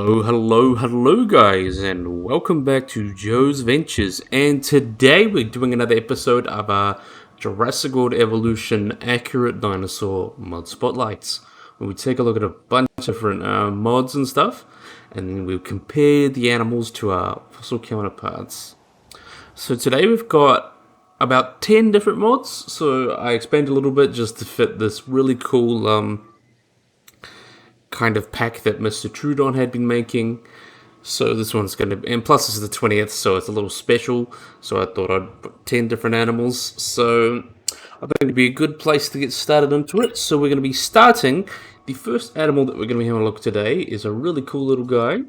Hello guys, and welcome back to Joe's Ventures. And today we're doing another episode of our Jurassic World Evolution Accurate Dinosaur Mod Spotlights, where we take a look at a bunch of different mods and stuff, and then we compare the animals to our fossil counterparts. So today we've got about 10 different mods, so I expanded a little bit just to fit this really cool kind of pack that MrTroodon had been making. So this one's going to, and plus this is the 20th, so it's a little special, so I thought I'd put 10 different animals. So I think it'd be a good place to get started into it. So we're going to be starting, the first animal that we're going to be having a look today is a really cool little guy.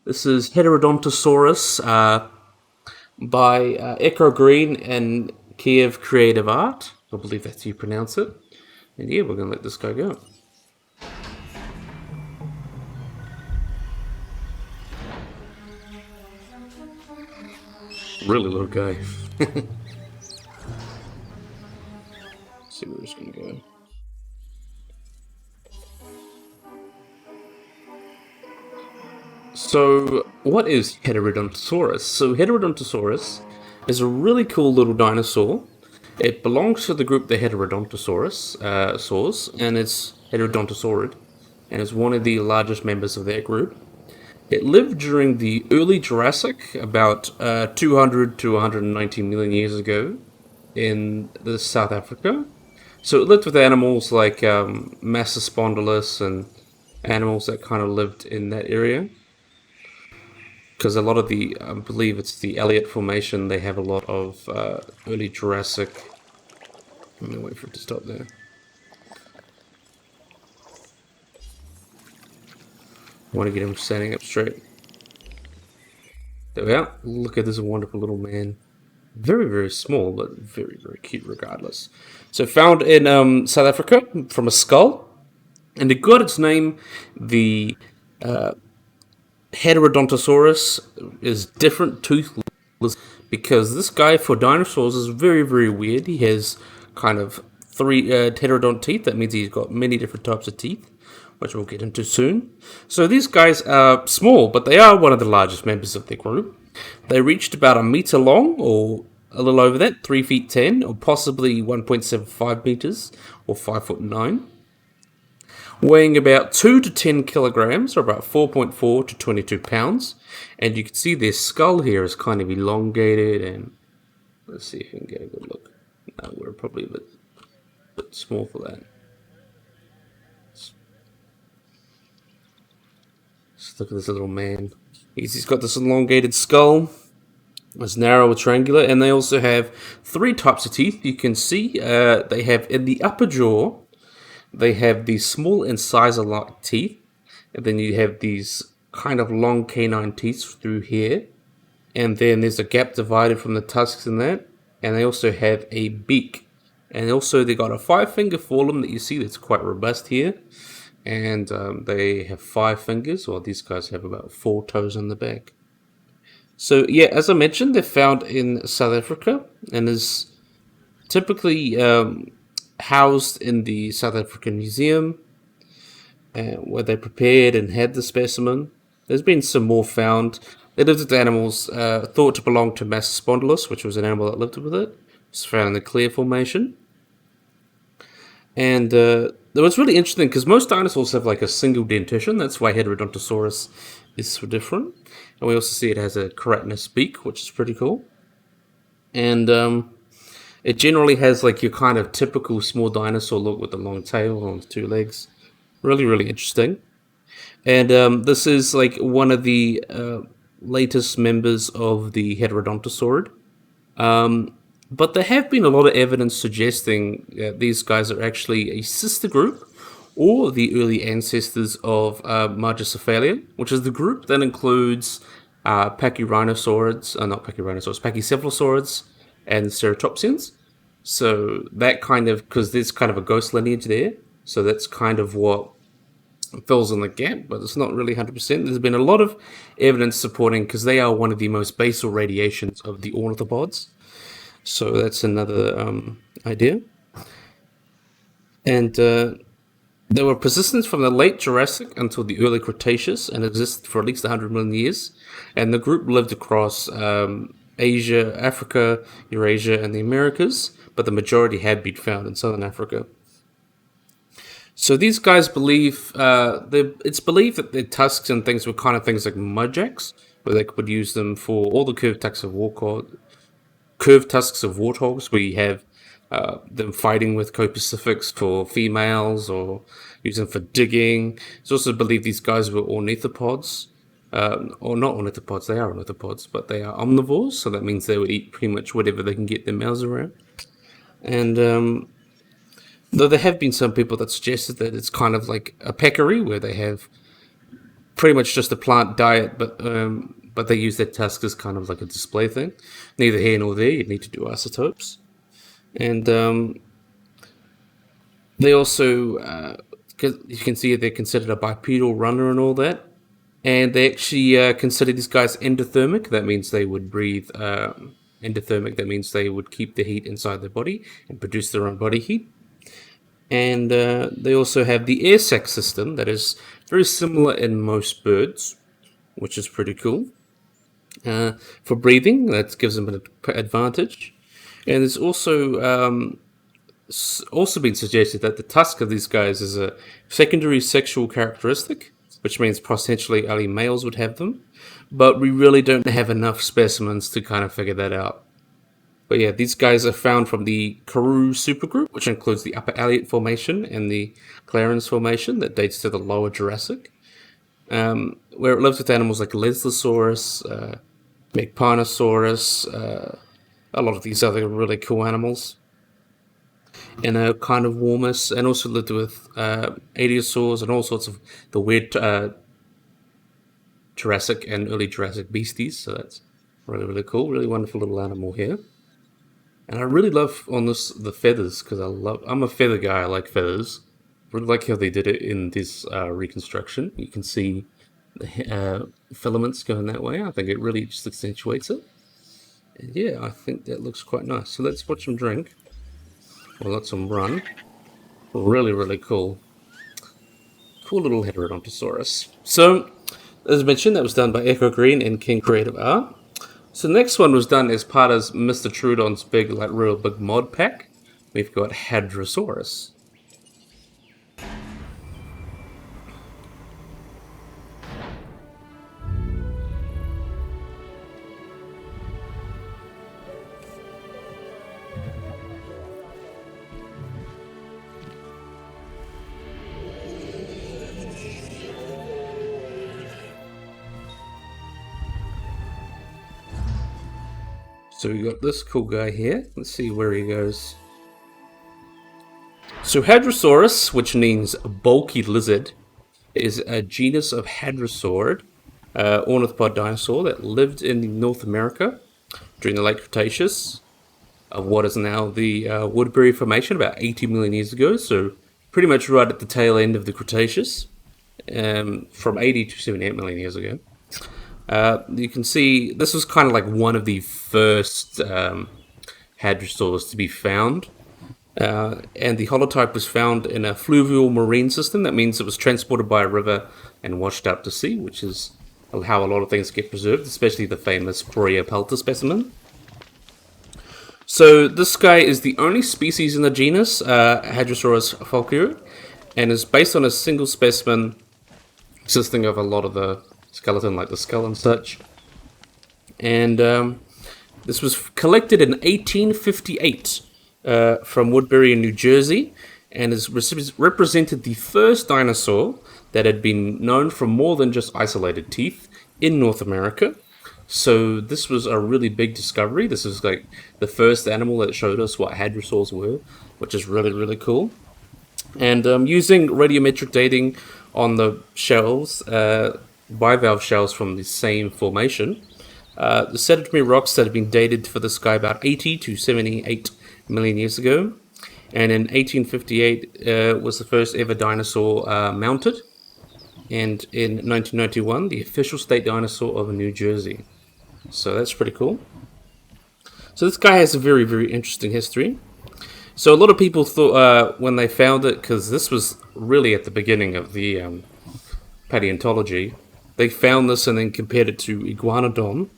This is Heterodontosaurus by Echo Green and Kiev Creative Art. I believe that's how you pronounce it. And yeah, we're going to let this guy go. Really little guy. Let's see where he's gonna go. So, what is Heterodontosaurus? So, Heterodontosaurus is a really cool little dinosaur. It belongs to the group the Heterodontosaurus saurs, and it's Heterodontosaurid, and is one of the largest members of that group. It lived during the early Jurassic, about 200 to 190 million years ago, in South Africa. So it lived with animals like Massospondylus and animals that kind of lived in that area. Because a lot of the, I believe it's the Elliott Formation, they have a lot of early Jurassic. Let me wait for it to stop there. I want to get him standing up straight. There we are. Look at this wonderful little man. Very, very small, but very, very cute regardless. So found in South Africa from a skull. And it got its name, the Heterodontosaurus is different toothless, because this guy for dinosaurs is very, very weird. He has kind of three heterodont teeth. That means he's got many different types of teeth, which we'll get into soon. So these guys are small, but they are one of the largest members of the group. They reached about a meter long, or a little over that, 3 feet 10, or possibly 1.75 meters, or 5'9", weighing about 2 to 10 kilograms, or about 4.4 to 22 pounds. And you can see their skull here is kind of elongated, and let's see if we can get a good look. No, we're probably a bit small for that. Look at this little man. He's got this elongated skull. It's narrow or triangular. And they also have 3 types of teeth. You can see they have in the upper jaw, they have these small incisor-like teeth. And then you have these kind of long canine teeth through here. And then there's a gap divided from the tusks in that. And they also have a beak. And also they got a 5-finger forelimb that you see that's quite robust here. And they have 5 fingers, while these guys have about 4 toes on the back. So yeah, as I mentioned, they're found in South Africa and is typically housed in the South African Museum, where they prepared and had the specimen. There's been some more found. They lived with animals thought to belong to Massospondylus, which was an animal that lived with it. It's found in the Clear Formation. And what's really interesting, because most dinosaurs have like a single dentition. That's why Heterodontosaurus is so different. And we also see it has a keratinous beak, which is pretty cool. And it generally has like your kind of typical small dinosaur look with the long tail on the 2 legs. Really, really interesting. And this is like one of the latest members of the Heterodontosaurid. But there have been a lot of evidence suggesting that these guys are actually a sister group, or the early ancestors of Margicephalia, which is the group that includes Pachyrhinosaurids, Pachycephalosaurids, and Ceratopsians. So that kind of, because there's kind of a ghost lineage there, so that's kind of what fills in the gap, but it's not really 100%. There's been a lot of evidence supporting, because they are one of the most basal radiations of the ornithopods. So that's another idea. And They were persistent from the late Jurassic until the early Cretaceous and existed for at least 100 million years. And the group lived across Asia, Africa, Eurasia, and the Americas, but the majority had been found in southern Africa. So these guys believe, it's believed that their tusks and things were kind of things like mudjacks, where they could use them for all the curved tusks of warthogs, where you have them fighting with co-pacifics for females, or use them for digging. It's also believed these guys were ornithopods, or not ornithopods, they are ornithopods, but they are omnivores, so that means they would eat pretty much whatever they can get their mouths around. And though there have been some people that suggested that it's kind of like a peccary, where they have pretty much just a plant diet, but they use their tusks as kind of like a display thing. Neither here nor there, you need to do isotopes. And they also, you can see they're considered a bipedal runner and all that. And they actually consider these guys endothermic. That means they would breathe endothermic. That means they would keep the heat inside their body and produce their own body heat. And they also have the air sac system that is very similar in most birds, which is pretty cool. For breathing, that gives them an advantage. And it's also been suggested that the tusk of these guys is a secondary sexual characteristic, which means potentially only males would have them. But we really don't have enough specimens to kind of figure that out. But yeah, these guys are found from the Karoo supergroup, which includes the Upper Elliott Formation and the Clarence Formation that dates to the Lower Jurassic, where it lives with animals like Leslosaurus, Megapanosaurus, a lot of these other really cool animals, and a kind of warmest, and also lived with Ionosaurs and all sorts of the weird Jurassic and early Jurassic beasties. So that's really, really cool. Really wonderful little animal here. And I really love on this the feathers, because I'm a feather guy. I like feathers. I really like how they did it in this reconstruction. You can see the filaments going that way. I think it really just accentuates it. And yeah, I think that looks quite nice. So let's watch them drink. Or let them run. Really, really cool. Cool little Heterodontosaurus. So, as mentioned, that was done by Echo Green and King Creative Art. So the next one was done as part of MrTroodon's real big mod pack. We've got Hadrosaurus. So we got this cool guy here. Let's see where he goes. So Hadrosaurus, which means bulky lizard, is a genus of hadrosaurid, ornithopod dinosaur that lived in North America during the late Cretaceous of what is now the Woodbury Formation about 80 million years ago. So pretty much right at the tail end of the Cretaceous, from 80 to 78 million years ago. You can see this was kind of like one of the first hadrosaurs to be found, and the holotype was found in a fluvial marine system. That means it was transported by a river and washed out to sea, which is how a lot of things get preserved, especially the famous Coria pelta specimen. So this guy is the only species in the genus Hadrosaurus falkeri, and is based on a single specimen consisting of a lot of the skeleton, like the skull and such. And this was collected in 1858 from Woodbury in New Jersey, and has represented the first dinosaur that had been known from more than just isolated teeth in North America. So this was a really big discovery. This is like the first animal that showed us what hadrosaurs were, which is really, really cool. And using radiometric dating on the shells, bivalve shells from the same formation, the sedimentary rocks that have been dated for this guy about 80 to 78 million years ago. And in 1858 was the first ever dinosaur mounted. And in 1991, the official state dinosaur of New Jersey. So that's pretty cool. So this guy has a very, very interesting history. So a lot of people thought when they found it, because this was really at the beginning of the paleontology, they found this and then compared it to Iguanodon,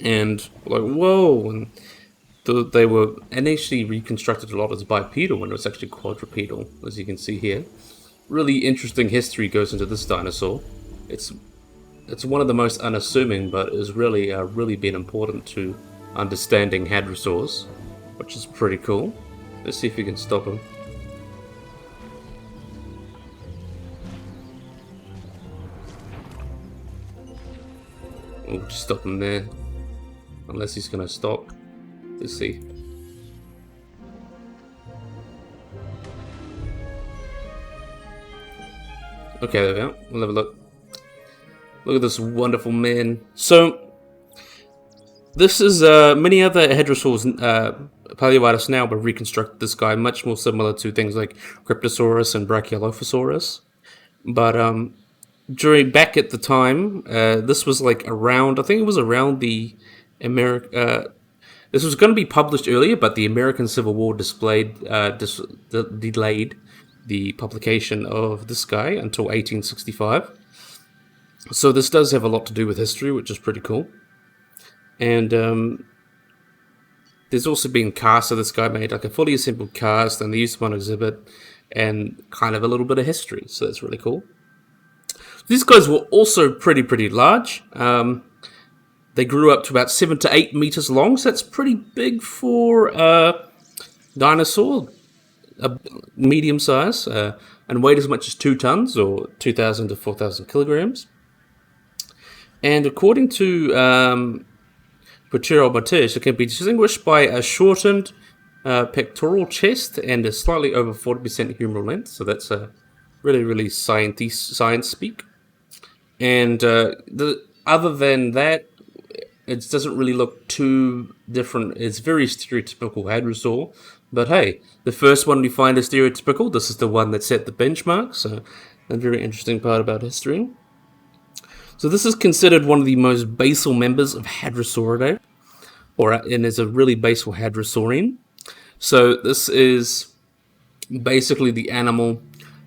and like, whoa, and they were initially reconstructed a lot as bipedal when it was actually quadrupedal, as you can see here. Really interesting history goes into this dinosaur. It's one of the most unassuming, but has really been important to understanding hadrosaurs, which is pretty cool. Let's see if we can stop him. We'll just stop him there, unless he's gonna stop. Let's see. Okay, there we go. We'll have a look. Look at this wonderful man. So, this is many other hadrosaurs, paleoartists now have reconstructed this guy much more similar to things like Cryptosaurus and Brachiolephosaurus. But back at the time, this was like around, I think it was around the this was going to be published earlier, but the American Civil War delayed the publication of this guy until 1865. So this does have a lot to do with history, which is pretty cool. And there's also been casts of this guy made, like a fully assembled cast, and they used one exhibit, and kind of a little bit of history. So that's really cool. These guys were also pretty large. They grew up to about 7 to 8 meters long, so that's pretty big for a dinosaur, a medium size, and weighed as much as 2 tons, or 2,000 to 4,000 kilograms. And according to Pterodontosaurus, it can be distinguished by a shortened pectoral chest and a slightly over 40% humeral length, so that's a really science speak. And other than that, it doesn't really look too different. It's very stereotypical hadrosaur. But hey, the first one we find is stereotypical. This is the one that set the benchmark. So a very interesting part about history. So this is considered one of the most basal members of Hadrosauridae. And is a really basal hadrosaurian. So this is basically the animal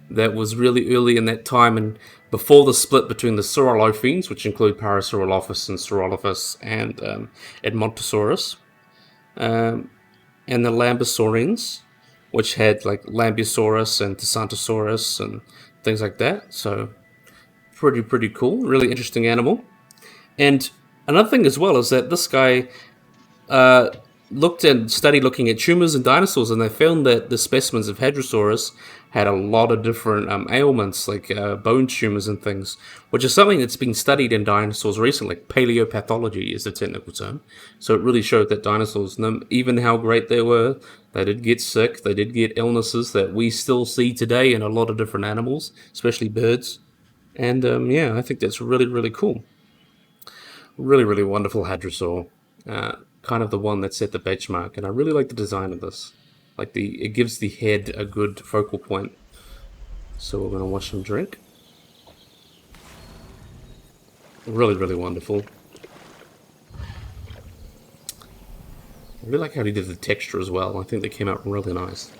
that was really early in that time and before the split between the Saurolophines, which include Parasaurolophus and Saurolophus and Edmontosaurus, and the Lambeosaurians, which had like Lambeosaurus and Centrosaurus and things like that. So pretty cool, really interesting animal. And another thing as well is that this guy studied looking at tumors in dinosaurs, and they found that the specimens of Hadrosaurus had a lot of different ailments, like bone tumors and things, which is something that's been studied in dinosaurs recently. Like paleopathology is the technical term. So it really showed that dinosaurs, even how great they were, they did get sick, they did get illnesses that we still see today in a lot of different animals, especially birds. And yeah, I think that's really cool. Really wonderful hadrosaur. Kind of the one that set the benchmark, and I really like the design of this. Like it gives the head a good focal point. So we're gonna watch him drink. Really wonderful. I really like how he did the texture as well. I think they came out really nice.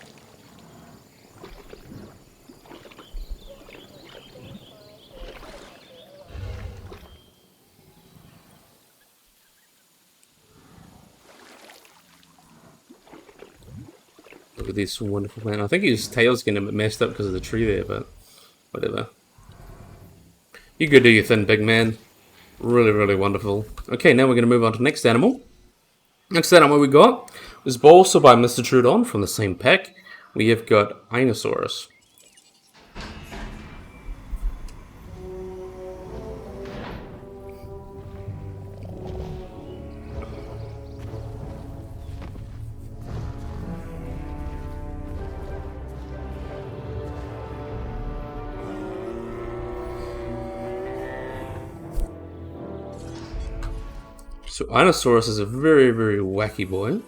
Look at this wonderful man. I think his tail's getting a bit messed up because of the tree there, but whatever. You go do your thing, big man. Really wonderful. Okay, now we're going to move on to the next animal. Next animal we got was also by MrTroodon from the same pack. We have got Ionosaurus. So Ionosaurus is a very wacky boy.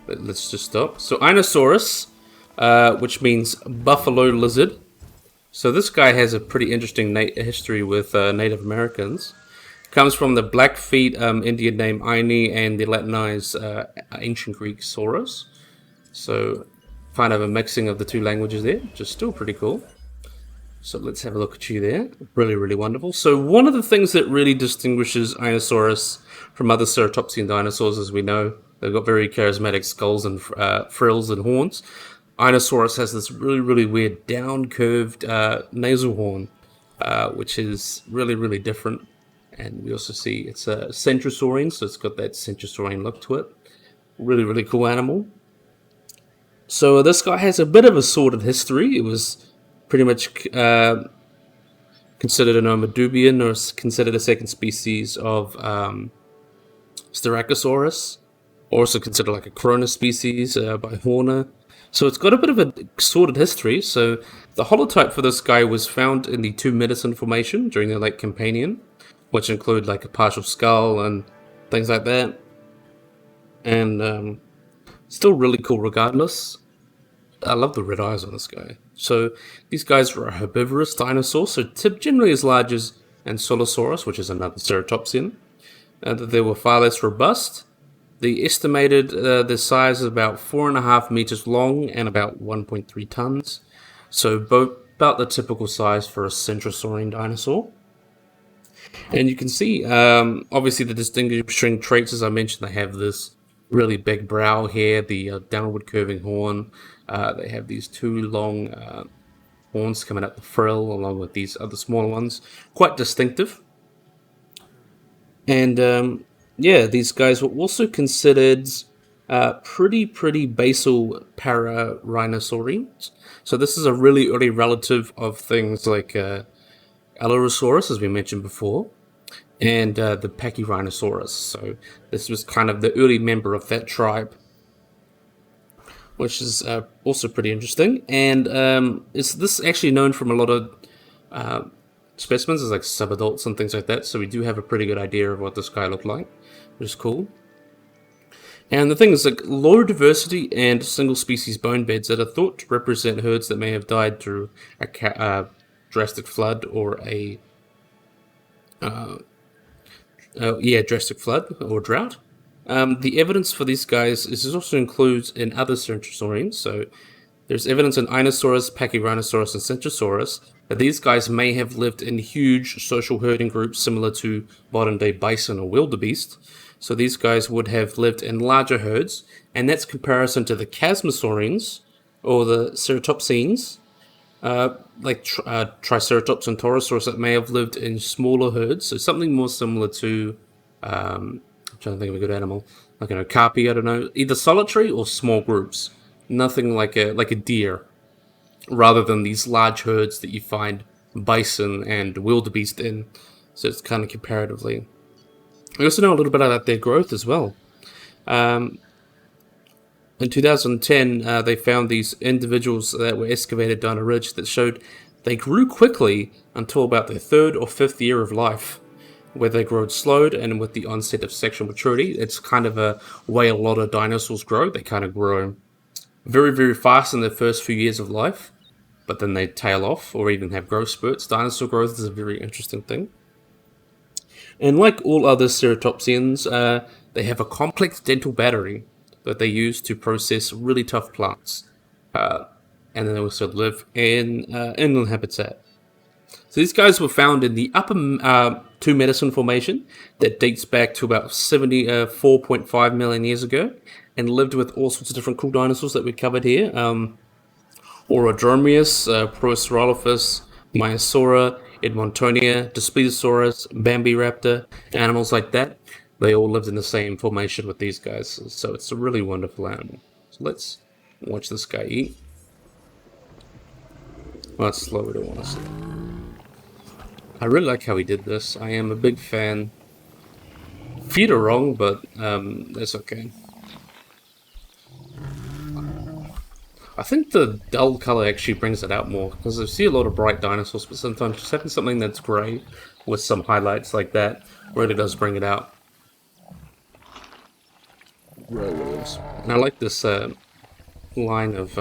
Let's just stop. So Ionosaurus, which means buffalo lizard. So this guy has a pretty interesting history with Native Americans. Comes from the Blackfeet Indian name Aini and the Latinized ancient Greek Saurus. So kind of a mixing of the two languages there, which is still pretty cool. So let's have a look at you there. Really, really wonderful. So one of the things that really distinguishes Ionosaurus from other ceratopsian dinosaurs, as we know, they've got very charismatic skulls and frills and horns. Ionosaurus has this really, really weird down-curved nasal horn, which is really, really different. And we also see it's a Centrosaurian, so it's got that Centrosaurian look to it. Really, really cool animal. So this guy has a bit of a sordid history. It was pretty much considered an Omedubian, or considered a second species of Styracosaurus, also considered like a Cronus species by Horner. So it's got a bit of a sordid history. So the holotype for this guy was found in the Two Medicine Formation during the Late Campanian, which include like a partial skull and things like that. And still really cool regardless. I love the red eyes on this guy. So these guys were a herbivorous dinosaur, so generally as large as Ankylosaurus, which is another ceratopsian. They were far less robust. They estimated their size is about 4.5 meters long and about 1.3 tons. So about the typical size for a Centrosaurian dinosaur. And you can see, obviously, the distinguishing traits, as I mentioned, they have this really big brow here, the downward curving horn. They have these two long horns coming up the frill, along with these other smaller ones. Quite distinctive. And yeah, these guys were also considered pretty basal para-rhinosaurians. So this is a really early relative of things like Ionosaurus, as we mentioned before, and the Pachyrhinosaurus. So this was kind of the early member of that tribe, which is also pretty interesting. And is this actually known from a lot of specimens as like subadults and things like that? So we do have a pretty good idea of what this guy looked like, which is cool. And the thing is, like, low diversity and single species bone beds that are thought to represent herds that may have died through a drastic flood or a drastic flood or drought. The evidence for these guys is also includes in other Centrosaurians. So there's evidence in Ionosaurus, Pachyrhinosaurus, and Centrosaurus that these guys may have lived in huge social herding groups similar to modern-day bison or wildebeest. So these guys would have lived in larger herds, and that's comparison to the Chasmosaurians or the Ceratopsians, like Triceratops and Torosaurus, that may have lived in smaller herds. So something more similar to, I'm trying to think of a good animal, like Carpi, I don't know, either solitary or small groups. Nothing like a deer, rather than these large herds that you find bison and wildebeest in. So it's kind of comparatively. We also know a little bit about their growth as well. In 2010, they found these individuals that were excavated down a ridge that showed they grew quickly until about their 3rd or 5th year of life, where their growth slowed, and with the onset of sexual maturity, it's kind of a way a lot of dinosaurs grow. They kind of grow very, very fast in their first few years of life, but then they tail off or even have growth spurts. Dinosaur growth is a very interesting thing. And like all other ceratopsians, they have a complex dental battery that they use to process really tough plants. And then they also live in inland habitat. So these guys were found in the upper Two Medicine Formation that dates back to about 74.5 million years ago, and lived with all sorts of different cool dinosaurs that we covered here. Orodromius, Procerolophus, Maiasaura, Edmontonia, Daspletosaurus, Bambiraptor, animals like that. They all lived in the same formation with these guys, so it's a really wonderful animal. So let's watch this guy eat. Well, that's slow, we don't want to see. I really like how he did this. I am a big fan. Feet are wrong, but that's okay. I think the dull color actually brings it out more, because I see a lot of bright dinosaurs, but sometimes just having something that's grey with some highlights like that really does bring it out. And I like this line of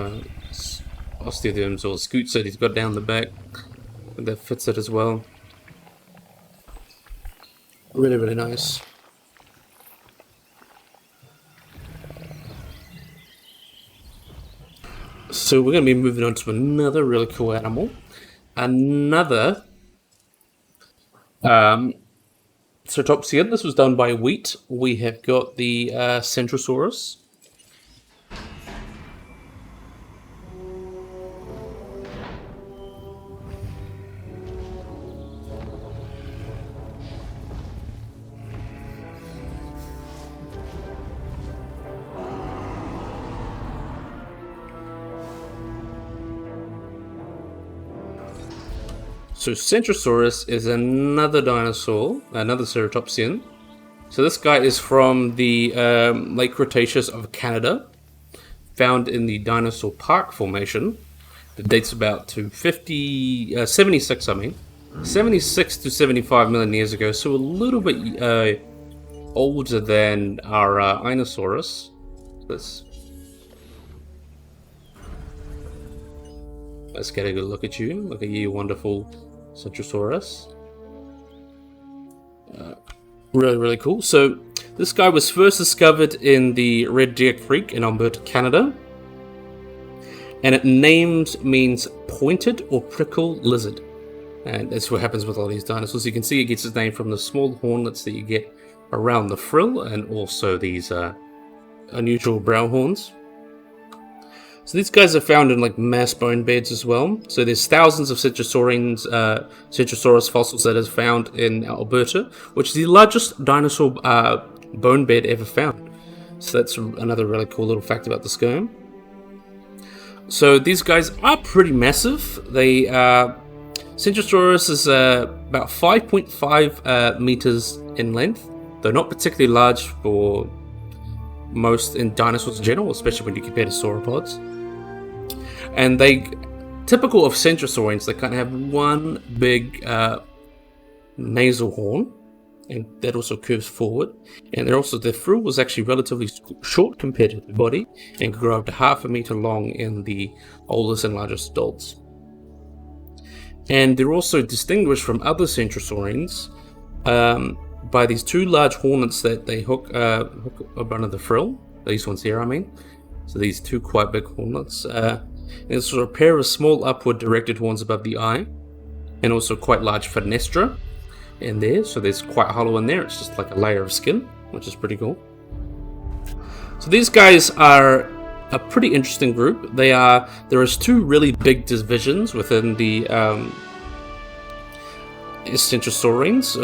osteoderms or scoots that he's got down the back that fits it as well. Really, really nice. So we're going to be moving on to another really cool animal. Another Ceratopsian. This was done by Wheat. We have got the Centrosaurus. So Centrosaurus is another dinosaur, another Ceratopsian. So this guy is from the late Cretaceous of Canada, found in the Dinosaur Park Formation. That dates about to 76 to 75 million years ago. So a little bit older than our Ionosaurus. Let's get a good look at you. Look at you, wonderful Centrosaurus. Really, really cool. So this guy was first discovered in the Red Deer Creek in Alberta, Canada. And it named means pointed or prickle lizard. And that's what happens with all these dinosaurs. You can see it gets its name from the small hornlets that you get around the frill, and also these unusual brow horns. So these guys are found in like mass bone beds as well. So there's thousands of Centrosaurus fossils that is found in Alberta, which is the largest dinosaur bone bed ever found. So that's another really cool little fact about this guy. So these guys are pretty massive. They Centrosaurus is about 5.5 meters in length, though not particularly large for most in dinosaurs in general, especially when you compare to sauropods. And they, typical of Centrosaurians, they kind of have one big nasal horn, and that also curves forward. And their frill was actually relatively short compared to the body, and could grow up to 0.5 meter long in the oldest and largest adults. And they're also distinguished from other Centrosaurians by these two large hornets that they hook up under the frill. These ones here, I mean. So these two quite big hornets. There's a pair of small upward directed horns above the eye, and also quite large fenestra in there. So there's quite hollow in there. It's just like a layer of skin, which is pretty cool. So these guys are a pretty interesting group. There is two really big divisions within the Centrosaurians,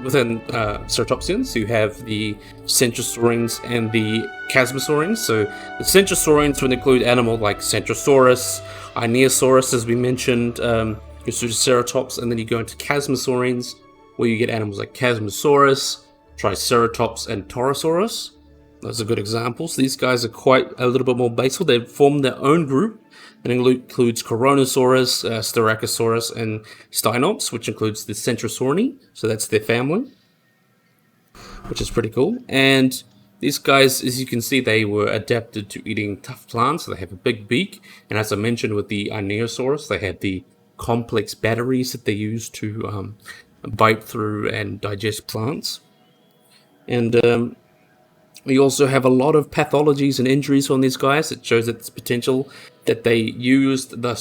within Ceratopsians. You have the Centrosaurians and the Chasmosaurians. So the Centrosaurians would include animals like Centrosaurus, Ionosaurus, as we mentioned, your Ceratops, and then you go into Chasmosaurians, where you get animals like Chasmosaurus, Triceratops, and Tarbosaurus. Those are good examples. These guys are quite a little bit more basal. They've formed their own group. It includes Coronosaurus, Styracosaurus, and Stynops, which includes the Centrosaurini. So that's their family, which is pretty cool. And these guys, as you can see, they were adapted to eating tough plants. So they have a big beak. And as I mentioned with the Ionosaurus, they had the complex batteries that they use to bite through and digest plants. And we also have a lot of pathologies and injuries on these guys. It shows its potential that they used the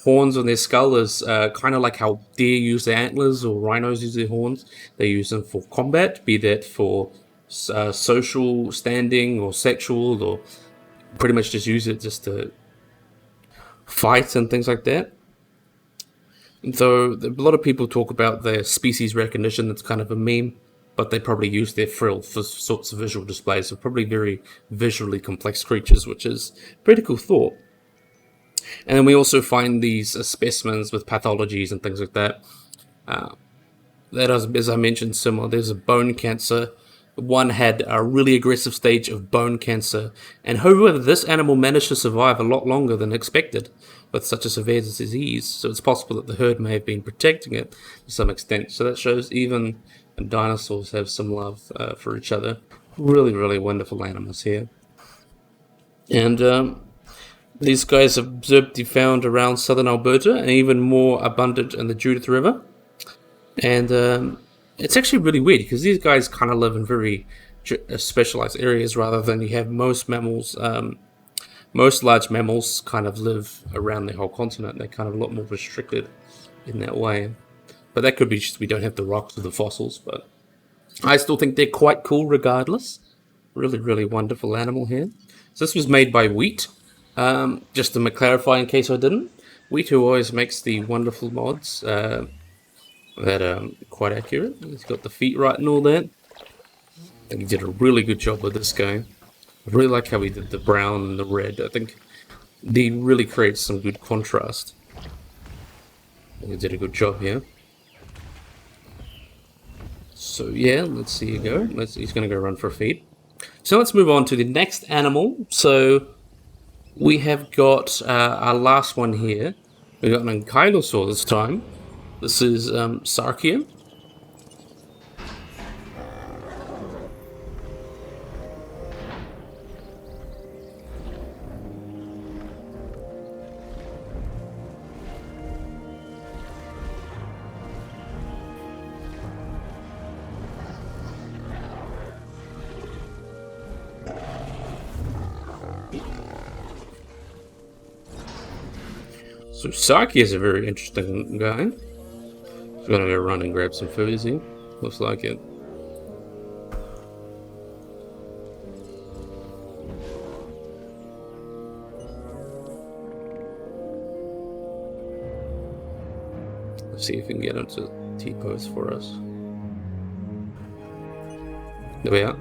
horns on their skull as kind of like how deer use their antlers or rhinos use their horns. They use them for combat, be that for social standing or sexual, or pretty much just use it just to fight and things like that. And so a lot of people talk about their species recognition. That's kind of a meme. But they probably use their frill for sorts of visual displays. They're probably very visually complex creatures, which is a pretty cool thought. And then we also find these specimens with pathologies and things like that. That is, as I mentioned, similar. There's a bone cancer. One had a really aggressive stage of bone cancer. And however, this animal managed to survive a lot longer than expected with such a severe disease. So it's possible that the herd may have been protecting it to some extent. So that shows even dinosaurs have some love for each other. Really, really wonderful animals here. And these guys are observed to be found around southern Alberta, and even more abundant in the Judith River. And it's actually really weird, because these guys kind of live in very specialized areas, rather than you have most mammals most large mammals kind of live around the whole continent. They're kind of a lot more restricted in that way. But that could be just we don't have the rocks or the fossils, but I still think they're quite cool regardless. Really, really wonderful animal here. So this was made by Wheat. Just to clarify in case I didn't. Wheat, who always makes the wonderful mods that are quite accurate. He's got the feet right and all that. I think he did a really good job with this guy. I really like how he did the brown and the red. I think he really creates some good contrast. I think he did a good job here. So yeah, let's see you go. He's going to go run for a feed. So let's move on to the next animal. So we have got our last one here. We've got an Ankylosaur this time. This is Sarkia. So Saki is a very interesting guy. He's gonna go run and grab some food, is he? Looks like it. Let's see if we can get him to T-pose for us. There we are.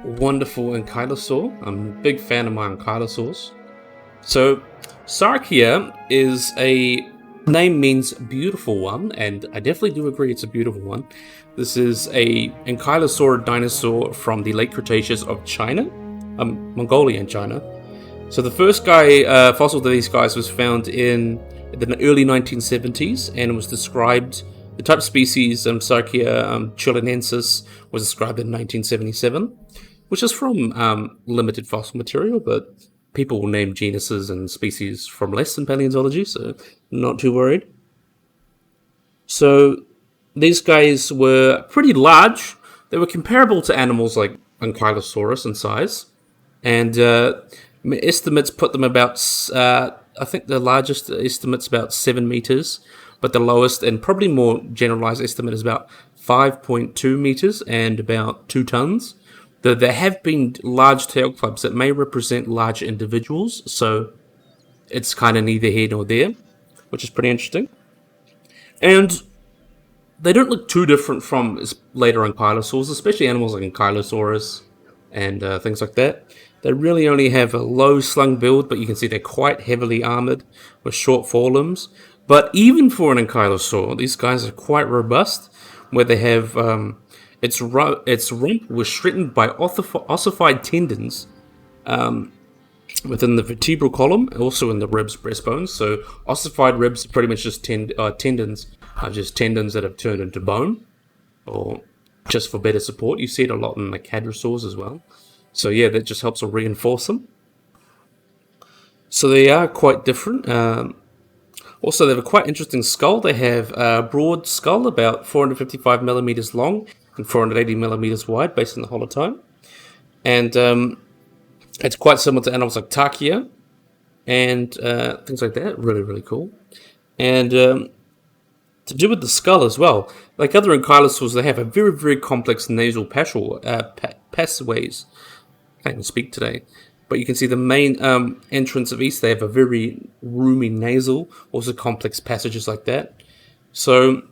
Wonderful Ankylosaur. I'm a big fan of my Ankylosaurs. So Sarkia is a name means beautiful one, and I definitely do agree it's a beautiful one. This is a Ankylosaur dinosaur from the late Cretaceous of China, Mongolia and China. So the first fossil to these guys was found in the early 1970s, and was described. The type species Sarkia chilenensis was described in 1977, which is from limited fossil material, but people will name genuses and species from less than paleontology, so not too worried. So these guys were pretty large. They were comparable to animals like Ankylosaurus in size, and estimates put them about, I think the largest estimate's about 7 meters, but the lowest and probably more generalized estimate is about 5.2 meters and about 2 tons. There have been large tail clubs that may represent large individuals, so it's kind of neither here nor there, which is pretty interesting. And they don't look too different from later ankylosaurs, especially animals like Ankylosaurus and things like that. They really only have a low slung build, but you can see they're quite heavily armored with short forelimbs. But even for an ankylosaur, these guys are quite robust, where they have its rump was straightened by ossified tendons within the vertebral column, also in the ribs, breastbones. So ossified ribs are pretty much just tendons are just tendons that have turned into bone, or just for better support. You see it a lot in like hadrosaurs as well. So yeah, that just helps to reinforce them. So they are quite different. Also, they have a quite interesting skull. They have a broad skull, about 455 millimeters long and 480 millimeters wide, based on the holotype. And it's quite similar to animals like Tarkia and things like that. Really, really cool. And to do with the skull as well, like other ankylosaurs, they have a very, very complex nasal passageways. I can't even speak today. But you can see the main entrance of each, they have a very roomy nasal, also complex passages like that. So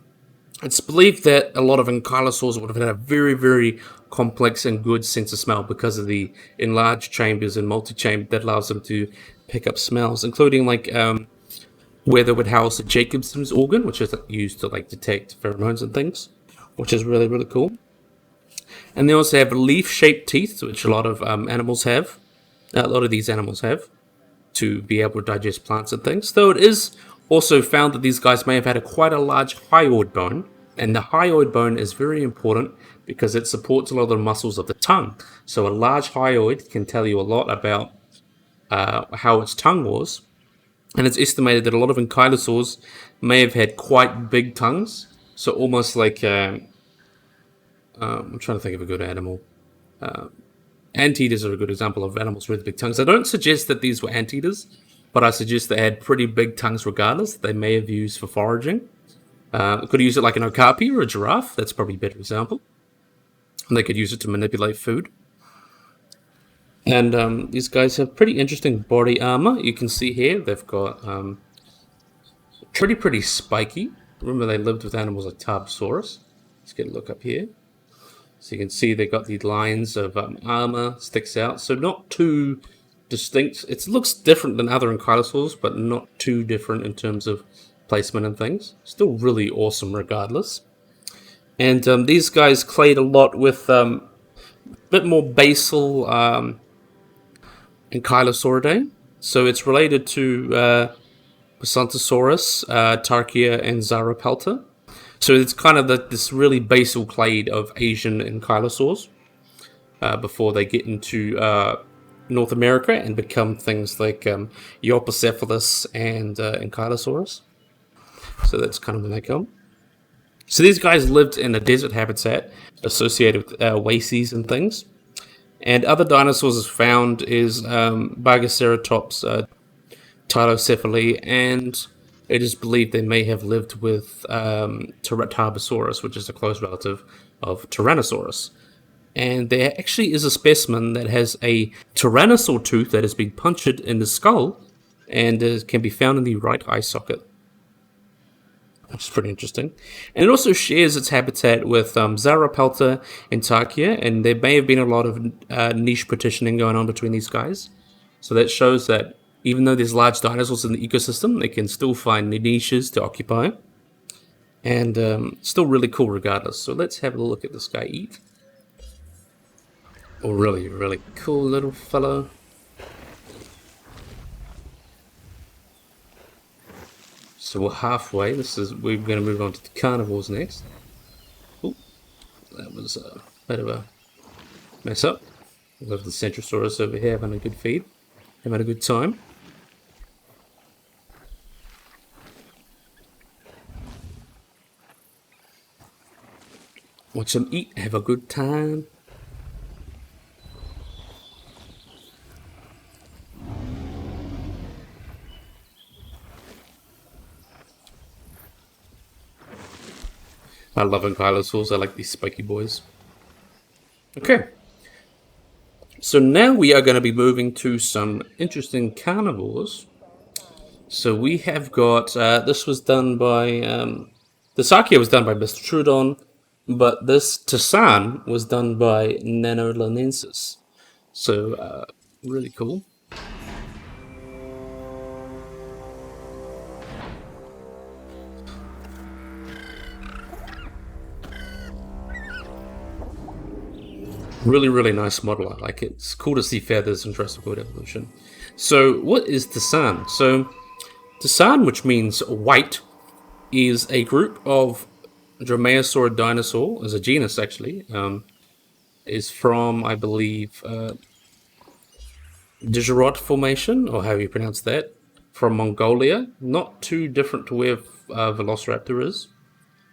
it's believed that a lot of ankylosaurs would have had a very, very complex and good sense of smell because of the enlarged chambers and multi-chamber that allows them to pick up smells, including like where they would house the Jacobson's organ, which is used to like detect pheromones and things, which is really, really cool. And they also have leaf-shaped teeth, which a lot of animals have. A lot of these animals have, to be able to digest plants and things. Though it is also found that these guys may have had quite a large hyoid bone, and the hyoid bone is very important because it supports a lot of the muscles of the tongue. So a large hyoid can tell you a lot about how its tongue was, and it's estimated that a lot of ankylosaurs may have had quite big tongues. So almost like I'm trying to think of a good animal. Anteaters are a good example of animals with big tongues. I don't suggest that these were anteaters, but I suggest they had pretty big tongues regardless. They may have used for foraging. Could use it like an okapi or a giraffe. That's probably a better example. And they could use it to manipulate food. And these guys have pretty interesting body armor. You can see here they've got pretty spiky. Remember, they lived with animals like Tarbosaurus. Let's get a look up here. So you can see they've got these lines of armor sticks out. So not too distinct. It looks different than other ankylosaurs, but not too different in terms of placement and things. Still really awesome regardless. And these guys clayed a lot with a bit more basal Ankylosauridae. So it's related to Centrosaurus, Tarkia, and Zaropelta. So it's kind of this really basal clade of Asian ankylosaurs before they get into North America and become things like Euoplocephalus and Ankylosaurus. So that's kind of when they come. So these guys lived in a desert habitat associated with oases and things. And other dinosaurs found is Bagaceratops, Tylocephali, and it is believed they may have lived with Tarbosaurus, which is a close relative of Tyrannosaurus. And there actually is a specimen that has a tyrannosaur tooth that has been punctured in the skull and can be found in the right eye socket, which is pretty interesting. And it also shares its habitat with Zaropelta and Tarkia, and there may have been a lot of niche partitioning going on between these guys. So that shows that even though there's large dinosaurs in the ecosystem, they can still find niches to occupy. And still really cool regardless. So let's have a look at this guy eat. Oh, really cool little fellow. So we're halfway. We're going to move on to the carnivores next. Oh, that was a bit of a mess up. Love the Centrosaurus over here having a good feed, having a good time. Watch them eat, have a good time. I love ankylosaurs. I like these spiky boys. Okay. So now we are going to be moving to some interesting carnivores. So we have got, this was done by, the Sarkia was done by MrTroodon, but this Tasan was done by Nanolanensis. So, really cool. Really nice model. I like it. It's cool to see feathers and Jurassic World evolution. So, what is Tasan? So, Tasan, which means white, is a group of dromaeosaur dinosaur, as a genus actually, is from, I believe, Djurgård Formation, or how you pronounce that, from Mongolia. Not too different to where Velociraptor is.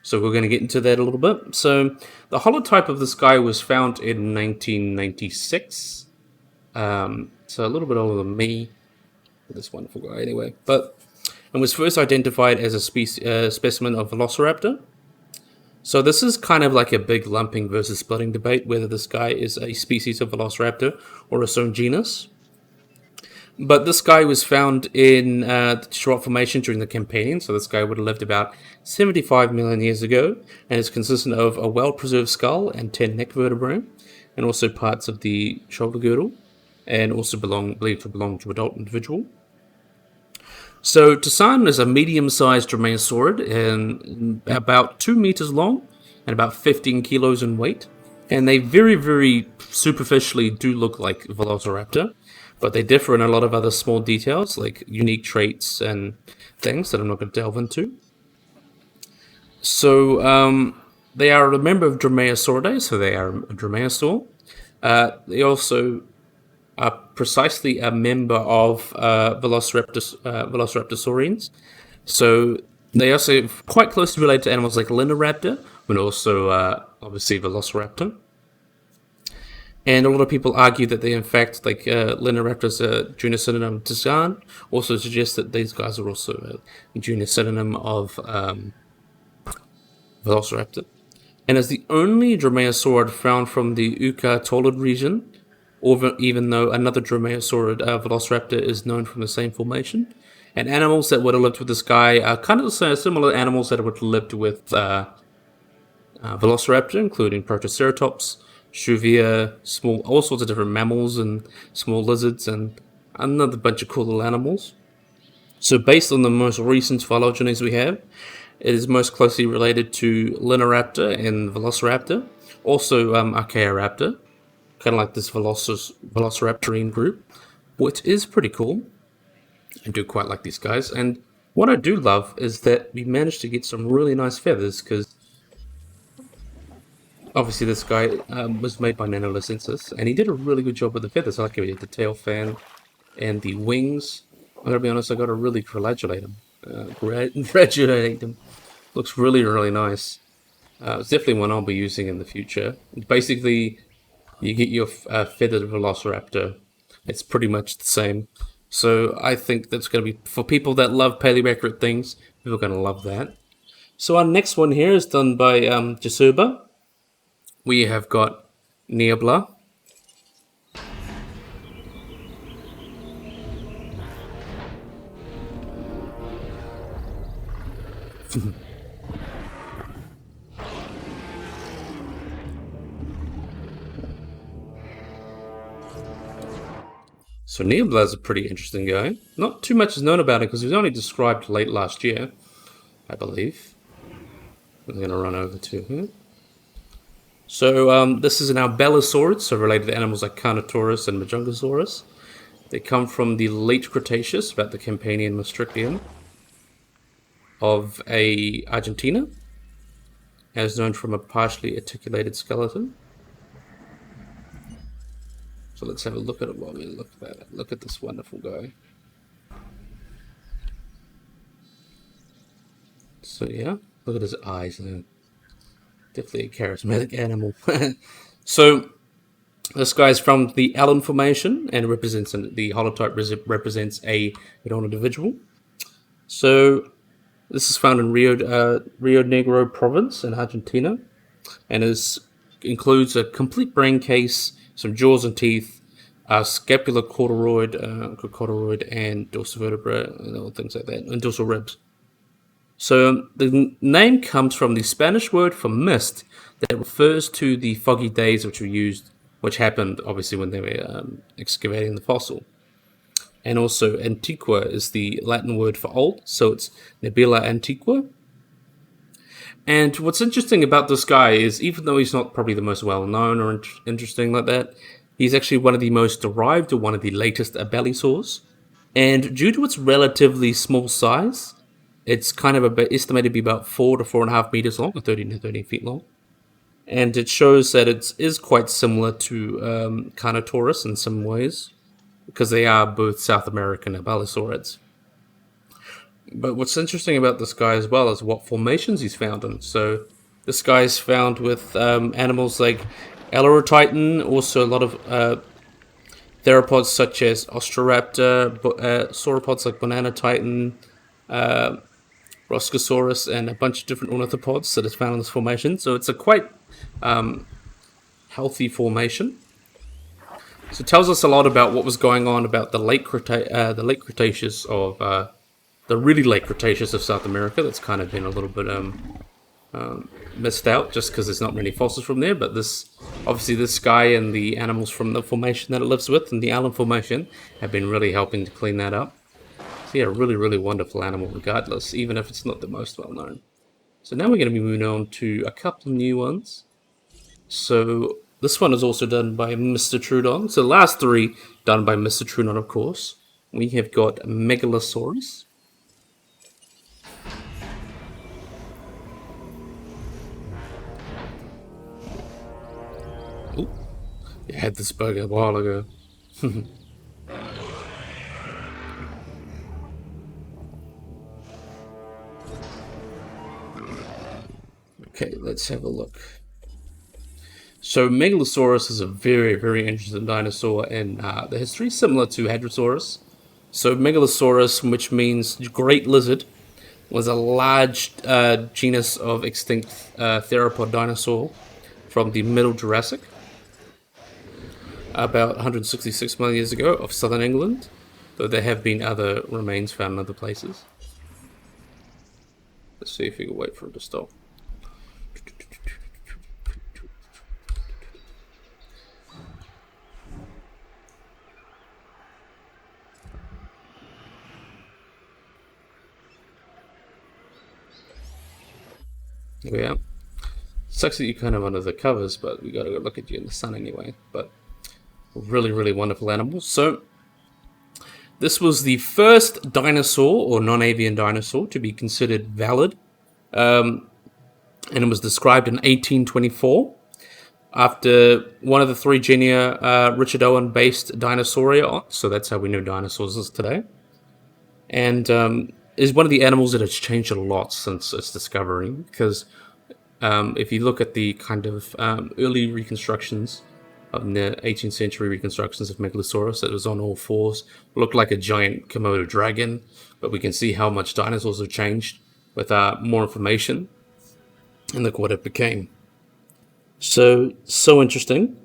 So we're going to get into that a little bit. So the holotype of this guy was found in 1996. So a little bit older than me. This wonderful guy anyway. And was first identified as a specimen of Velociraptor. So this is kind of like a big lumping versus splitting debate, whether this guy is a species of Velociraptor or its own genus. But this guy was found in the Djurgård Formation during the Campanian, so this guy would have lived about 75 million years ago, and is consistent of a well-preserved skull and 10 neck vertebrae, and also parts of the shoulder girdle, and also believed to belong to an adult individual. So Tasan is a medium-sized dromaeosaurid, and about 2 meters long, and about 15 kilos in weight, and they very superficially do look like Velociraptor. But they differ in a lot of other small details, like unique traits and things that I'm not going to delve into. So they are a member of Dromaeosauridae, so they are a dromaeosaur. They also are precisely a member of Velociraptorsaurians. So they are also quite closely related to animals like Linoraptor, but also obviously Velociraptor. And a lot of people argue that they, in fact, like Linoraptor's a junior synonym to Zan, also suggests that these guys are also a junior synonym of Velociraptor. And as the only dromaeosaurid found from the Uka-Tolid region, even though another dromaeosaurid Velociraptor is known from the same formation. And animals that would have lived with this guy are kind of similar animals that would have lived with Velociraptor, including Protoceratops, Shuvia, all sorts of different mammals and small lizards, and another bunch of cool little animals. So based on the most recent phylogenies we have, it is most closely related to Linoraptor and Velociraptor, also Archaeoraptor, kind of like this Velociraptorine group, which is pretty cool. I do quite like these guys, and what I do love is that we managed to get some really nice feathers, because obviously this guy was made by Nebillosaurus, and he did a really good job with the feathers. I like how he had the tail fan and the wings. I'm gonna be honest, I gotta really congratulate him. Congratulate him. Looks really, really nice. It's definitely one I'll be using in the future. Basically, you get your feathered Velociraptor. It's pretty much the same. So I think that's going to be, for people that love paleoaccurate things, people are going to love that. So our next one here is done by Jasuba. We have got Neobla. So Neobla is a pretty interesting guy. Not too much is known about it because he was only described late last year, I believe. I'm going to run over to him. So this is an Albellosaurid, so related to animals like Carnotaurus and Megungosaurus. They come from the late Cretaceous, about the Campanian Maastrichtian, of Argentina, as known from a partially articulated skeleton. So let's have a look at it while we look at it. Look at this wonderful guy. So yeah, look at his eyes. Definitely a charismatic animal. So this guy's from the Allen Formation and represents the holotype represents a Hedon individual. So this is found in Rio Negro province in Argentina, and includes a complete brain case, some jaws and teeth, scapular corduroid, and dorsal vertebra, and all things like that, and dorsal ribs. So the name comes from the Spanish word for mist that refers to the foggy days which happened obviously when they were excavating the fossil. And also antiqua is the Latin word for old, so it's Nebilla antiqua. And what's interesting about this guy is, even though he's not probably the most well-known or interesting like that, he's actually one of the most derived, or one of the latest Abelisaurs. And due to its relatively small size, it's kind of estimated to be about 4 to 4.5 meters long, or 13 to 13 feet long. And it shows that it is quite similar to Carnotaurus in some ways, because they are both South American Abelisaurids. But what's interesting about this guy as well is what formations he's found in. So this guy is found with animals like Ailurotitan, also a lot of theropods such as Ostroraptor, sauropods like Banana Titan, Roscosaurus, and a bunch of different ornithopods that is found in this formation. So it's a quite healthy formation. So it tells us a lot about what was going on about the late Cretaceous of the really late Cretaceous of South America. That's kind of been a little bit missed out just because there's not many fossils from there. But obviously this guy and the animals from the formation that it lives with, and the Allen Formation, have been really helping to clean that up. So yeah, really, really wonderful animal regardless, even if it's not the most well known. So now we're going to be moving on to a couple of new ones. So this one is also done by MrTroodon. So the last three done by MrTroodon, of course. We have got Megalosaurus. Ooh, I had this bug a while ago. Okay, let's have a look. So Megalosaurus is a very, very interesting dinosaur in the history, similar to Hadrosaurus. So Megalosaurus, which means great lizard, was a large genus of extinct theropod dinosaur from the Middle Jurassic, about 166 million years ago, of southern England, though there have been other remains found in other places. Let's see if we can wait for it to stop. Yeah. Sucks that you're kind of under the covers, but we gotta go look at you in the sun anyway. But really, really wonderful animals. So, this was the first dinosaur, or non-avian dinosaur, to be considered valid. And it was described in 1824 after one of the three genera Richard Owen based Dinosauria on. So that's how we know dinosaurs is today. And is one of the animals that has changed a lot since its discovery, because if you look at the kind of early reconstructions of the 18th century reconstructions of Megalosaurus, it was on all fours, looked like a giant Komodo dragon, but we can see how much dinosaurs have changed with more information, and look what it became. So interesting.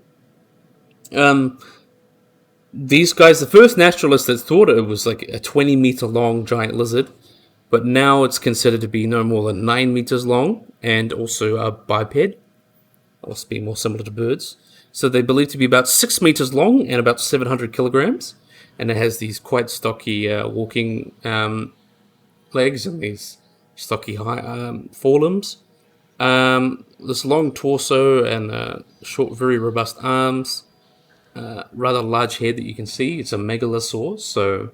These guys, the first naturalists that thought it was like a 20-meter long giant lizard, but now it's considered to be no more than 9 meters long, and also a biped, must be more similar to birds. So they believe to be about 6 meters long and about 700 kilograms, and it has these quite stocky walking legs and these stocky high forelimbs. This long torso and short, very robust arms. Rather large head that you can see. It's a Megalosaurus, so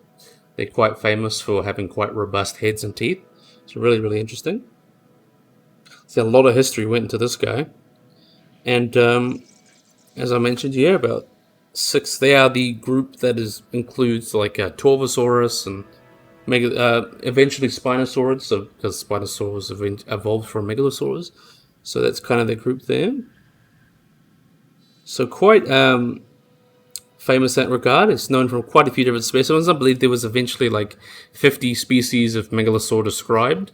they're quite famous for having quite robust heads and teeth. It's really, really interesting. So a lot of history went into this guy. And as I mentioned, yeah, about 6. They are the group that includes like Tarbosaurus and eventually Spinosaurus, so, because Spinosaurus evolved from Megalosaurus. So that's kind of the group there. So quite famous in that regard. It's known from quite a few different specimens. I believe there was eventually like 50 species of Megalosaur described,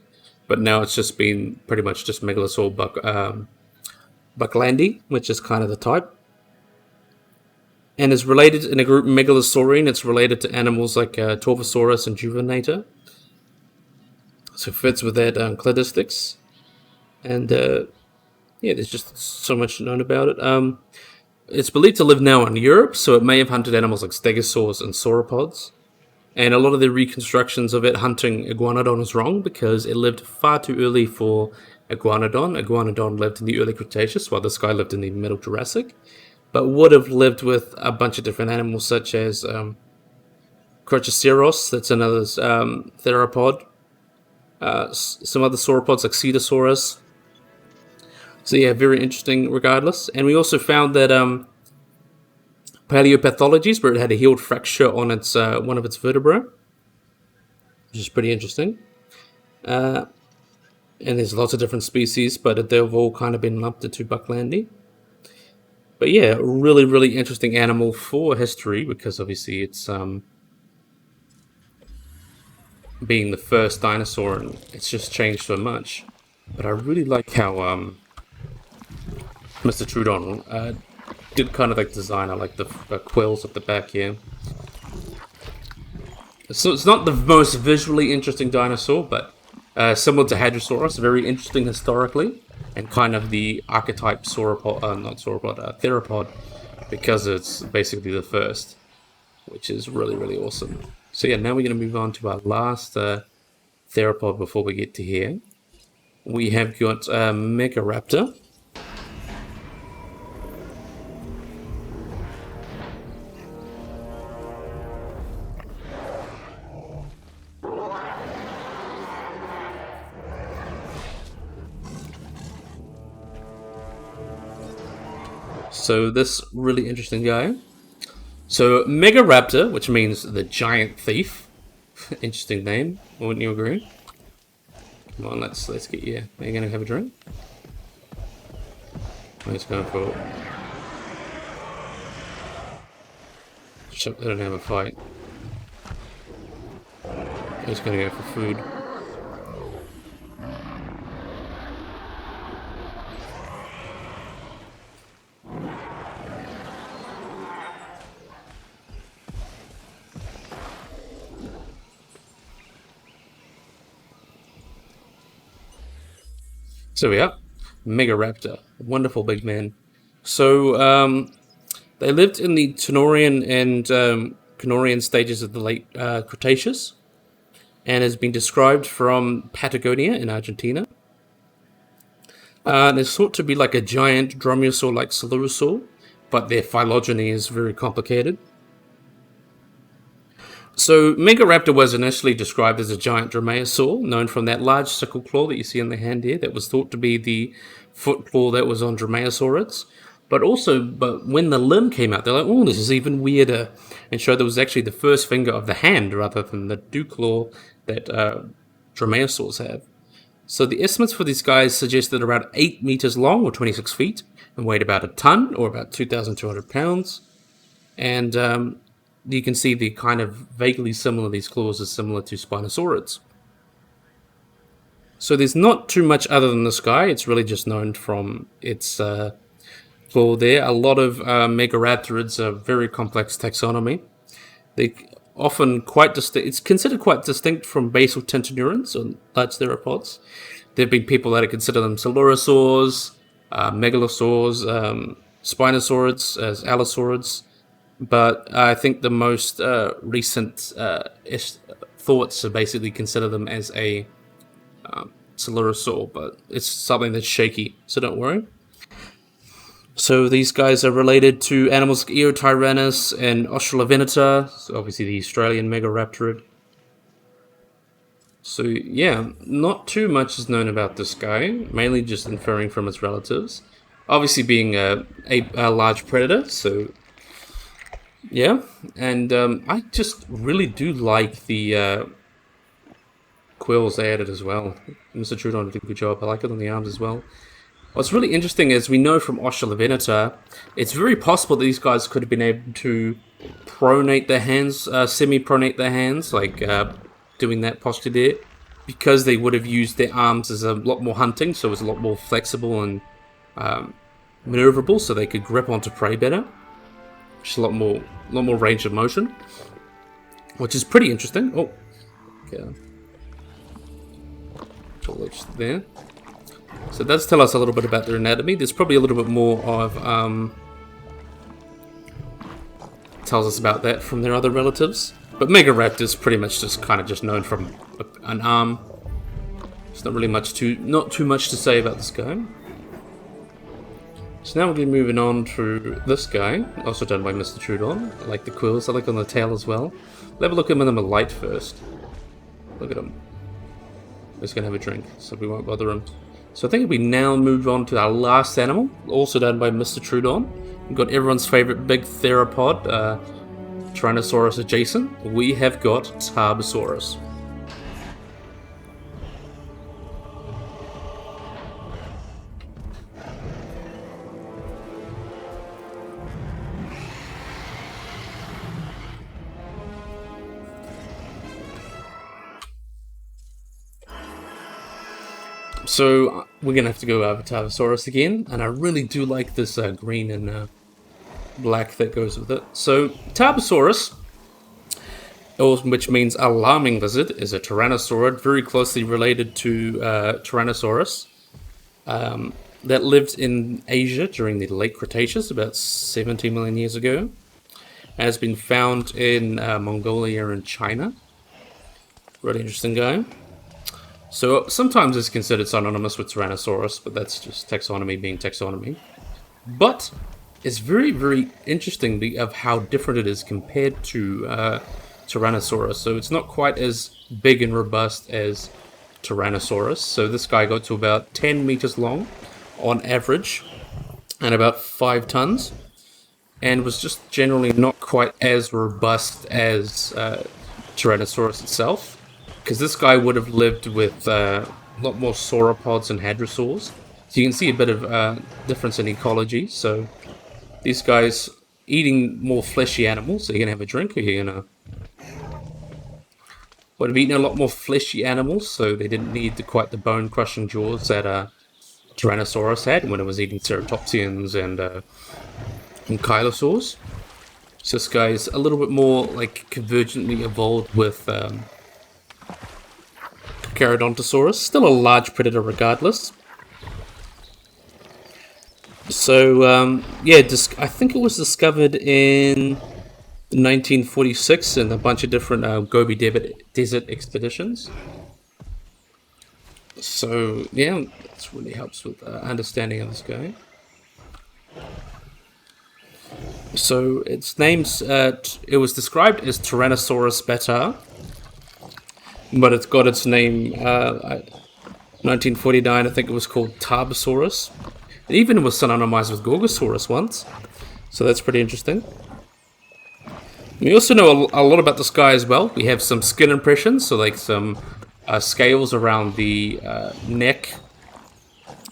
but now it's just been pretty much just Megalosaur bucklandi, which is kind of the type. And is related in a group Megalosaurian. It's related to animals like Tarbosaurus and Juvenator. So it fits with that cladistics. And yeah, there's just so much known about it. It's believed to live now in Europe, so it may have hunted animals like stegosaurs and sauropods. And a lot of the reconstructions of it hunting iguanodon is wrong, because it lived far too early for iguanodon. Iguanodon lived in the early Cretaceous, while this guy lived in the Middle Jurassic, but would have lived with a bunch of different animals, such as Crococeros, that's another theropod, some other sauropods like Cedosaurus. So yeah, very interesting regardless. And we also found that paleopathologies, where it had a healed fracture on its one of its vertebrae, which is pretty interesting. And there's lots of different species, but they've all kind of been lumped into bucklandi. But yeah, really, really interesting animal for history, because obviously it's being the first dinosaur, and it's just changed so much. But I really like how MrTroodon did kind of like design. I like the quills at the back here. So it's not the most visually interesting dinosaur, but similar to Hadrosaurus, very interesting historically, and kind of the archetype theropod, because it's basically the first, which is really, really awesome. So yeah, now we're going to move on to our last theropod before we get to here. We have got Megaraptor. So this really interesting guy. So Megaraptor, which means the giant thief. Interesting name, wouldn't you agree? Come on, let's get you. Are you gonna have a drink? He's going for... Shit, they don't have a fight. He's going to go for food. So we are Megaraptor, wonderful big man. So they lived in the Tenorian and Canorian stages of the late Cretaceous, and has been described from Patagonia in Argentina. And it's thought to be like a giant dromaeosaur-like coelurosaur, but their phylogeny is very complicated. So Megaraptor was initially described as a giant dromaeosaur, known from that large sickle claw that you see in the hand here, that was thought to be the foot claw that was on dromaeosaurids. But when the limb came out, they're like, oh, this is even weirder, and showed that was actually the first finger of the hand rather than the dew claw that dromaeosaurs have. So the estimates for these guys suggest that around 8 meters long, or 26 feet, and weighed about a ton, or about 2,200 pounds. And you can see the kind of vaguely similar, these claws are similar to Spinosaurids. So there's not too much other than this guy. It's really just known from its claw there. A lot of Megaraptorids are very complex taxonomy. They often quite distinct. It's considered quite distinct from basal tentonurans or large theropods. There have been people that consider them Coelurosaurs, Megalosaurs, Spinosaurids as Allosaurids. But I think the most recent thoughts are basically consider them as a Coelurosaur, but it's something that's shaky, so don't worry. So these guys are related to animals like Eotyrannus and Australovenator, so obviously the Australian Megaraptorid. So yeah, not too much is known about this guy, mainly just inferring from its relatives. Obviously being a large predator, so yeah. And I just really do like the quills they added as well. MrTroodon did a good job. I like it on the arms as well. What's really interesting is we know from Australovenator, it's very possible that these guys could have been able to pronate their hands, semi-pronate their hands, like doing that posture there, because they would have used their arms as a lot more hunting, so it was a lot more flexible and maneuverable, so they could grip onto prey better. Just a lot more range of motion, which is pretty interesting. Oh, okay. There. So it does tell us a little bit about their anatomy. There's probably a little bit more of tells us about that from their other relatives. But Megaraptor is pretty much just known from an arm. There's not really not too much to say about this guy. So now we're going to be moving on to this guy, also done by MrTroodon. I like the quills. I like on the tail as well. Let's have a look at him in the light first. Look at him. He's going to have a drink, so we won't bother him. So I think we now move on to our last animal, also done by MrTroodon. We've got everyone's favorite big theropod, Tyrannosaurus adjacent. We have got Tarbosaurus. So we're going to have to go over Tarbosaurus again, and I really do like this green and black that goes with it. So Tarbosaurus, which means alarming lizard, is a tyrannosaurid very closely related to Tyrannosaurus that lived in Asia during the late Cretaceous, about 70 million years ago. Has been found in Mongolia and China. Really interesting guy. So sometimes it's considered synonymous with Tyrannosaurus, but that's just taxonomy being taxonomy. But it's very, very interesting of how different it is compared to Tyrannosaurus. So it's not quite as big and robust as Tyrannosaurus. So this guy got to about 10 meters long on average and about 5 tons. And was just generally not quite as robust as Tyrannosaurus itself. Because this guy would have lived with a lot more sauropods and hadrosaurs. So you can see a bit of difference in ecology. So these guys eating more fleshy animals. So you're gonna have a drink, or you're gonna would have eaten a lot more fleshy animals, so they didn't need quite the bone-crushing jaws that Tyrannosaurus had when it was eating ceratopsians and ankylosaurs. So this guy's a little bit more like convergently evolved with Heterodontosaurus. Still a large predator regardless. So yeah, I think it was discovered in 1946 in a bunch of different Gobi Desert expeditions. So yeah, this really helps with understanding of this guy. So its name's it was described as Tyrannosaurus beta, but it's got its name 1949. I think it was called Tarbosaurus. It even was synonymized with Gorgosaurus once, so that's pretty interesting. We also know a lot about this guy as well. We have some skin impressions, so like some scales around the neck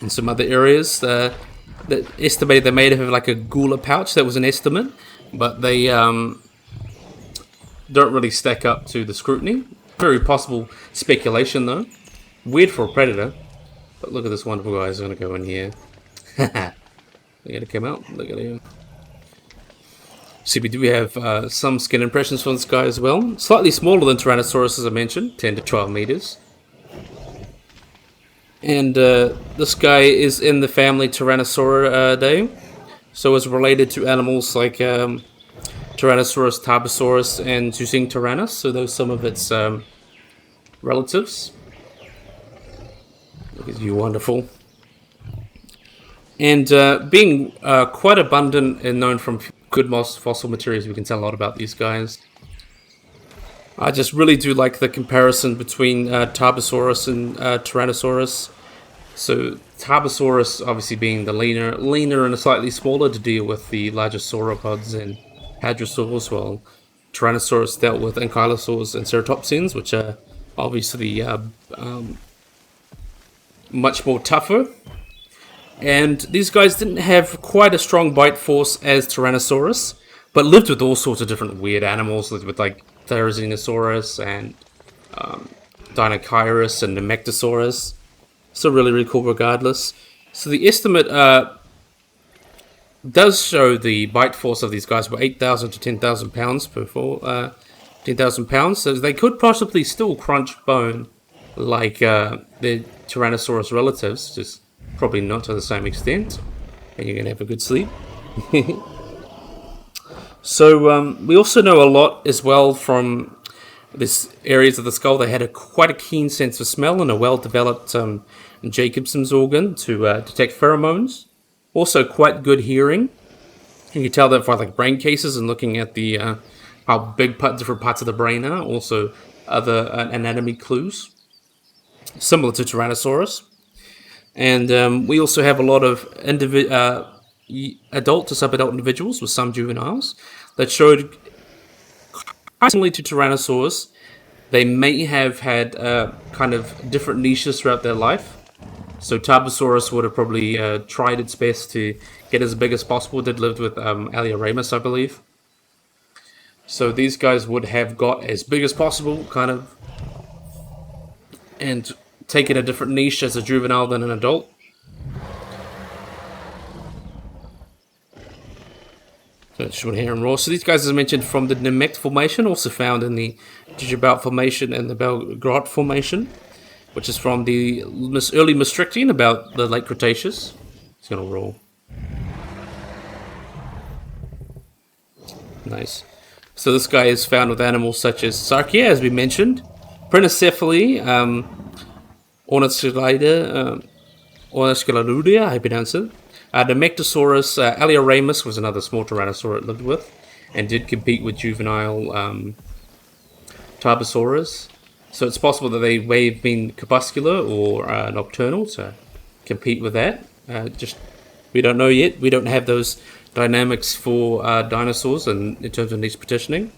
and some other areas that estimated they may have like a gular pouch. That was an estimate, but they don't really stack up to the scrutiny. Very possible speculation though. Weird for a predator. But look at this wonderful guy. He's going to go in here. Look at it come out. Look at him. So we do have some skin impressions from this guy as well. Slightly smaller than Tyrannosaurus, as I mentioned, 10 to 12 meters. And this guy is in the family Tyrannosauridae, so it's related to animals like Tyrannosaurus, Tarbosaurus, and Tyrannus. So those are some of its relatives. Look at you, wonderful. And being quite abundant and known from good fossil materials, we can tell a lot about these guys. I just really do like the comparison between Tarbosaurus and Tyrannosaurus. So Tarbosaurus obviously being the leaner and slightly smaller to deal with the larger sauropods and hadrosaurs, while Tyrannosaurus dealt with ankylosaurs and ceratopsians, which are obviously much more tougher. And these guys didn't have quite a strong bite force as Tyrannosaurus, but lived with all sorts of different weird animals, lived with like Therizinosaurus and Dinosaurus and Nemegalosaurus. So really cool regardless. So the estimate does show the bite force of these guys were 8,000 to 10,000 pounds per 10,000 pounds. So they could possibly still crunch bone like their Tyrannosaurus relatives, just probably not to the same extent. And you're going to have a good sleep. So we also know a lot as well from this areas of the skull. They had quite a keen sense of smell and a well-developed Jacobson's organ to detect pheromones. Also quite good hearing. You can tell that from like brain cases and looking at the how big different parts of the brain are. Also other anatomy clues similar to Tyrannosaurus. And we also have a lot of adult to sub-adult individuals with some juveniles that showed, similarly to Tyrannosaurus, they may have had kind of different niches throughout their life. So Tarbosaurus would have probably tried its best to get as big as possible. Did live with Ionosaurus, I believe. So these guys would have got as big as possible, kind of, and taken a different niche as a juvenile than an adult. So short hair and raw. So these guys, as mentioned, from the Nemegt Formation, also found in the Djibouti Formation and the Belgrade Formation, which is from the early Maastrichtian, about the late Cretaceous. It's going to roll. Nice. So this guy is found with animals such as Sarkia, as we mentioned, Prenocephaly, Ornisculaludia, I pronounce it. The Megalosaurus, Alioramus was another small tyrannosaur it lived with, and did compete with juvenile Tarbosaurus. So it's possible that they may have been crepuscular or nocturnal to compete with that. We don't know yet. We don't have those dynamics for dinosaurs in terms of niche petitioning.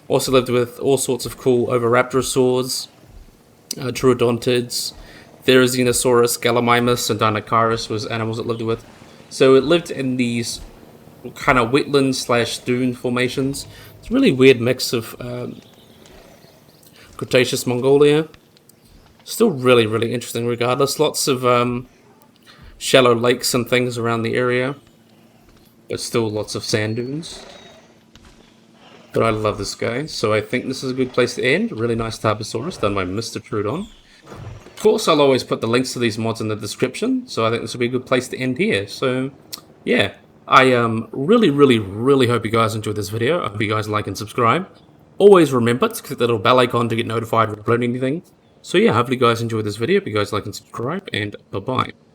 Also lived with all sorts of cool Oviraptorosaurs, Troodontids, There is Ionosaurus, Gallimimus, and Dinosaurus was animals it lived with. So it lived in these kind of wetland slash dune formations. It's a really weird mix of Cretaceous Mongolia. Still really, really interesting regardless. Lots of shallow lakes and things around the area, but still lots of sand dunes. But I love this guy, so I think this is a good place to end. Really nice Tarbosaurus done by MrTroodon. Of course, I'll always put the links to these mods in the description, so I think this will be a good place to end here. So, yeah, I really, really, really hope you guys enjoyed this video. I hope you guys like and subscribe. Always remember to click the little bell icon to get notified when I upload anything. So yeah, hopefully you guys enjoyed this video. Hope you guys like and subscribe, and bye-bye.